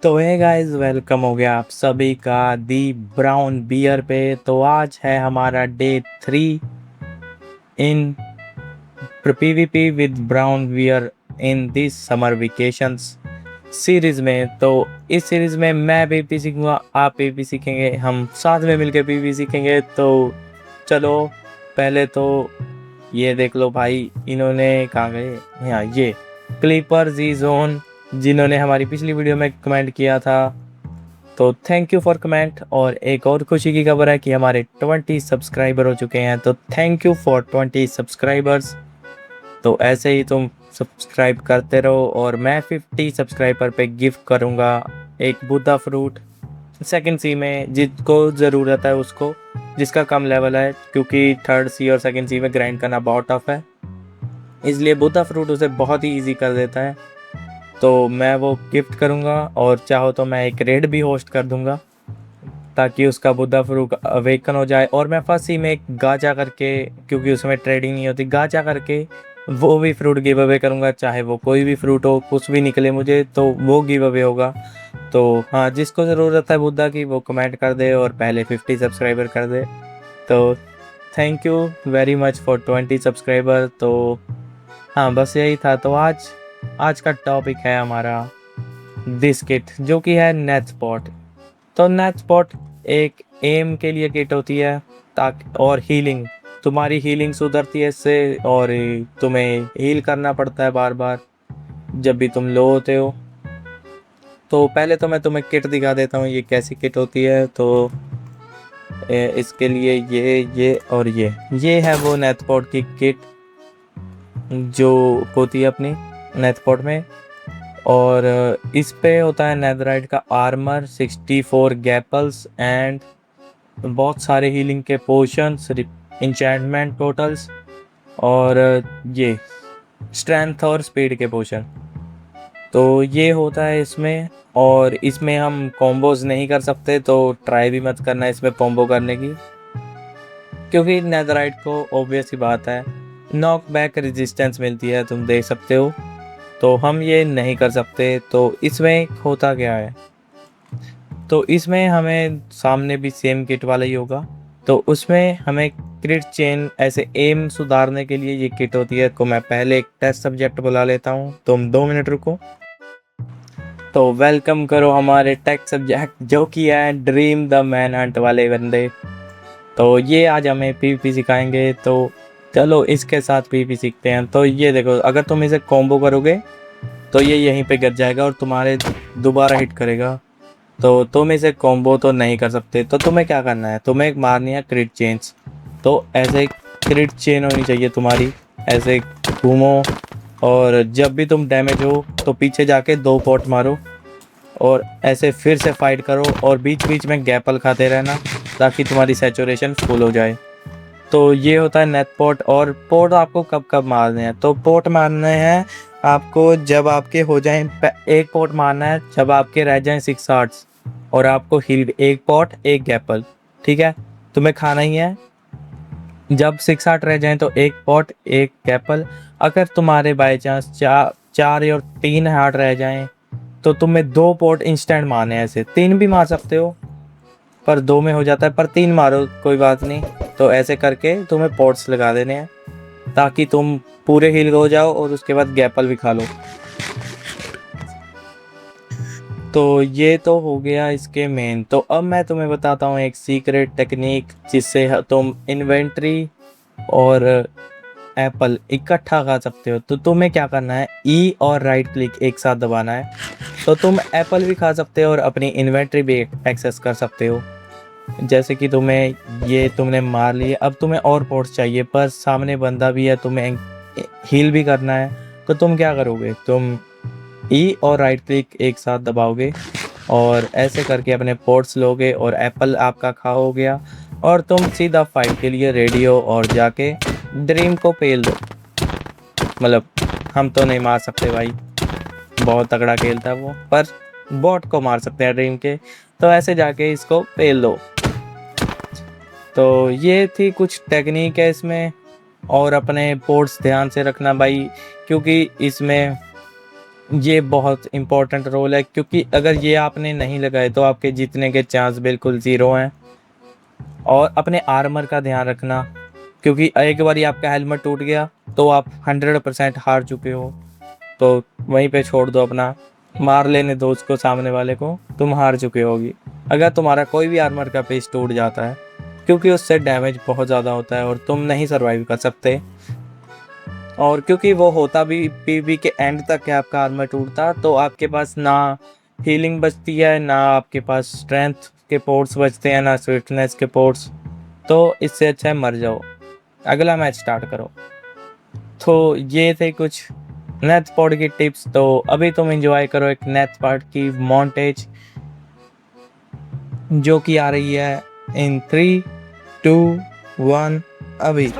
तो है guys, welcome हो गया आप सभी का दी ब्राउन बियर पे। तो आज है हमारा day 3 in PVP with brown bear in this summer vacations series में। तो इस सीरीज में मैं पीवीपी सीखूंगा, आप पीवीपी सीखेंगे, हम साथ में मिलकर पीवीपी सीखेंगे। तो चलो पहले तो ये देख लो भाई, इन्होंने कहाँ गए, यहाँ ये क्लीपर जी जोन जिन्होंने हमारी पिछली वीडियो में कमेंट किया था। तो थैंक यू फॉर कमेंट। और एक और खुशी की खबर है कि हमारे 20 सब्सक्राइबर हो चुके हैं। तो थैंक यू फॉर 20 सब्सक्राइबर्स। तो ऐसे ही तुम सब्सक्राइब करते रहो और मैं 50 सब्सक्राइबर पे गिफ्ट करूँगा एक बुद्धा फ्रूट सेकंड सी में, जिसको ज़रूरत है उसको, जिसका कम लेवल है, क्योंकि थर्ड सी और सेकंड सी में ग्राइंड करना बहुत टफ है, इसलिए बुद्धा फ्रूट उसे बहुत ही ईजी कर देता है। तो मैं वो गिफ्ट करूँगा और चाहो तो मैं एक रेड भी होस्ट कर दूँगा ताकि उसका बुद्धा फ्रूट अवेकन हो जाए। और मैं फर्स्ट ही में एक गाचा करके, क्योंकि उसमें ट्रेडिंग नहीं होती, गाचा करके वो भी फ्रूट गिव अवे करूँगा, चाहे वो कोई भी फ्रूट हो, कुछ भी निकले मुझे तो वो गिव अवे होगा। तो हाँ, जिसको ज़रूरत है बुद्धा की वो कमेंट कर दे और पहले 50 सब्सक्राइबर कर दे। तो thank you very much for 20 subscriber. तो हाँ, बस यही था। तो आज का टॉपिक है हमारा दिस किट, जो कि है नेट स्पॉट। तो नेट स्पॉट एक एम के लिए किट होती है, ताकि और हीलिंग, तुम्हारी हीलिंग सुधरती है इससे, और तुम्हें हील करना पड़ता है बार बार जब भी तुम लो होते हो। तो पहले तो मैं तुम्हें किट दिखा देता हूँ ये कैसी किट होती है। तो इसके लिए ये और ये है वो नेट स्पॉट की किट जो होती है अपनी नेट स्पॉट में। और इस पे होता है नेदराइट का आर्मर, 64 गैपल्स एंड बहुत सारे हीलिंग के पोशंस, इंचेंटमेंट टोटल्स, और ये स्ट्रेंथ और स्पीड के पोशन। तो ये होता है इसमें। और इसमें हम कॉम्बोज नहीं कर सकते, तो ट्राई भी मत करना इसमें कॉम्बो करने की, क्योंकि नेदराइट को ऑब्वियस ही बात है नॉक बैक रेजिस्टेंस मिलती है, तुम देख सकते हो। तो हम ये नहीं कर सकते। तो इसमें होता क्या है, तो इसमें हमें सामने भी सेम किट वाला ही होगा। तो उसमें हमें क्रिट चेन, ऐसे एम सुधारने के लिए ये किट होती है। तो मैं पहले एक टेस्ट सब्जेक्ट बुला लेता हूँ, तुम 2 मिनट रुको। तो वेलकम करो हमारे टेस्ट सब्जेक्ट, जो कि है ड्रीम द मैन हंट वाले बंदे। तो ये आज हमें पीवीपी सिखाएंगे। तो चलो इसके साथ पीवीपी सीखते हैं। तो ये देखो, अगर तुम इसे कॉम्बो करोगे तो ये यहीं पे गिर जाएगा और तुम्हारे दोबारा हिट करेगा। तो तुम इसे कॉम्बो तो नहीं कर सकते। तो तुम्हें क्या करना है, तुम्हें मारनी है क्रिट चेन्स। तो ऐसे क्रिट चेन होनी चाहिए तुम्हारी, ऐसे घूमो, और जब भी तुम डैमेज हो तो पीछे जाके 2 पॉट मारो और ऐसे फिर से फाइट करो, और बीच बीच में गैपल खाते रहना ताकि तुम्हारी सैचुरेशन फुल हो जाए। तो ये होता है नेट पोर्ट। और पोर्ट आपको कब कब मारने हैं, तो पोर्ट मारने हैं आपको जब आपके हो जाएं, एक पोर्ट मारना है जब आपके रह जाएं 6 हार्ट्स, और आपको हील एक पॉट एक गैपल, ठीक है। तुम्हें खाना ही है जब 6 हार्ट रह जाएं तो एक पॉट एक गैपल। अगर तुम्हारे बाई चांस 4 और 3 हार्ट रह जाएं तो तुम्हें 2 पॉट इंस्टेंट मारने हैं। ऐसे 3 भी मार सकते हो, पर 2 में हो जाता है, पर 3 मारो कोई बात नहीं। तो ऐसे करके तुम्हें पॉट्स लगा देने हैं ताकि तुम पूरे हील हो जाओ और उसके बाद गैपल भी खा लो। तो ये तो हो गया इसके मेन। तो अब मैं तुम्हें बताता हूँ एक सीक्रेट टेक्निक जिससे तुम इन्वेंट्री और एप्पल इकट्ठा खा सकते हो। तो तुम्हें क्या करना है, ई और राइट क्लिक एक साथ दबाना है। तो तुम एप्पल भी खा सकते हो और अपनी इन्वेंट्री भी एक्सेस कर सकते हो। जैसे कि तुमने मार लिए, अब तुम्हें और पोर्ट्स चाहिए, पर सामने बंदा भी है, तुम्हें हील भी करना है। तो तुम क्या करोगे, तुम ई और राइट क्लिक एक साथ दबाओगे और ऐसे करके अपने पोर्ट्स लोगे और एप्पल आपका खा हो गया, और तुम सीधा फाइट के लिए रेडी हो और जाके ड्रीम को पेल दो। मतलब हम तो नहीं मार सकते भाई, बहुत तगड़ा खेलता है वो, पर बॉट को मार सकते हैं ड्रीम के। तो ऐसे जाके इसको पेल दो। तो ये थी कुछ टेक्निक है इसमें। और अपने पोर्ट्स ध्यान से रखना भाई, क्योंकि इसमें ये बहुत इम्पोर्टेंट रोल है, क्योंकि अगर ये आपने नहीं लगाए तो आपके जीतने के चांस बिल्कुल ज़ीरो हैं। और अपने आर्मर का ध्यान रखना, क्योंकि एक बार आपका हेलमेट टूट गया तो आप 100% हार चुके हो। तो वहीं पे छोड़ दो, अपना मार लेने दो उसको, सामने वाले को, तुम हार चुके होगी। अगर तुम्हारा कोई भी आर्मर का पीस टूट जाता है, क्योंकि उससे डैमेज बहुत ज़्यादा होता है और तुम नहीं सर्वाइव कर सकते। और क्योंकि वो होता भी पीवी के एंड तक है आपका आर्मर टूटता, तो आपके पास ना हीलिंग बचती है, ना आपके पास स्ट्रेंथ के पोर्ट्स बचते हैं, ना स्वीटनेस के पोर्ट्स। तो इससे अच्छा है मर जाओ, अगला मैच स्टार्ट करो। तो ये थे कुछ नेथ पॉड की टिप्स। तो अभी तुम एंजॉय करो एक नेथ पॉड की मॉन्टेज, जो कि आ रही है इन 3, 2, 1 अभी।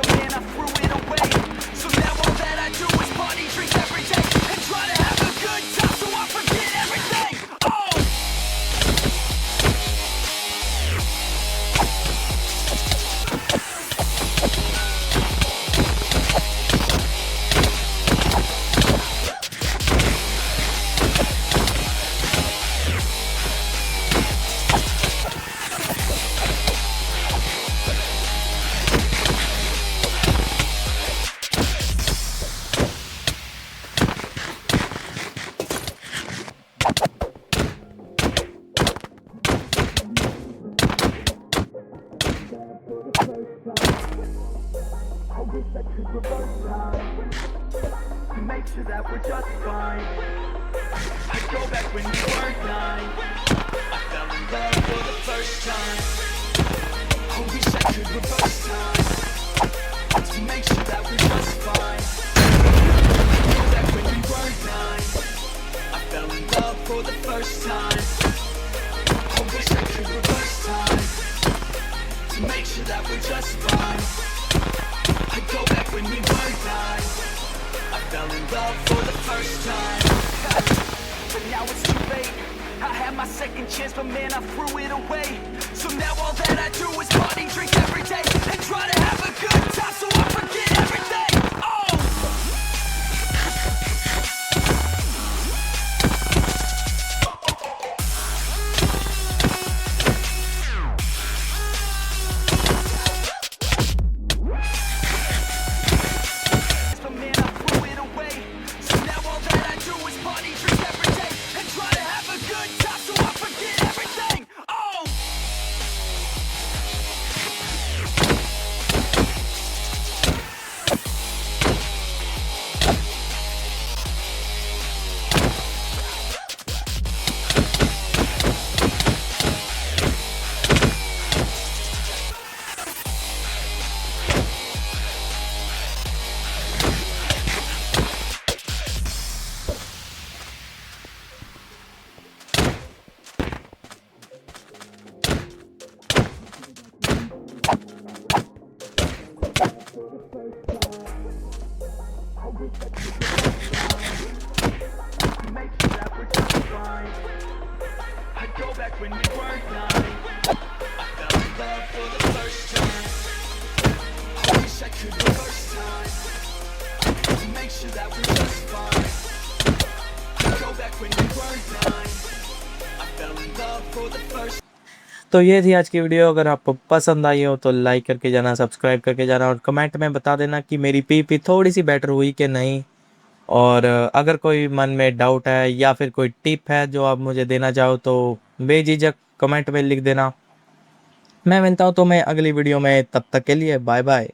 Make sure that we're just fine. I go back when we were 9. I fell in love for the first time. I wish I could reverse time to make sure that we're just fine. I go back when we were 9. I fell in love for the first time. I wish I could reverse time to make sure that we're just fine. I go back when we were 9. I fell in love for the first time. But now it's too late. I had my second chance, but man, I threw it away. So now all that I do is party, drink every day, and try to have a good time so I forget everything. Oh! तो ये थी आज की video. अगर आपको पसंद आई हो तो लाइक करके जाना, सब्सक्राइब करके जाना, और कमेंट में बता देना कि मेरी पीपी थोड़ी सी बेटर हुई कि नहीं। और अगर कोई मन में डाउट है या फिर कोई टिप है जो आप मुझे देना चाहो तो बेझिझक कमेंट में लिख देना। मैं मिलता हूँ तुम्हें अगली वीडियो में, तब तक के लिए बाय बाय।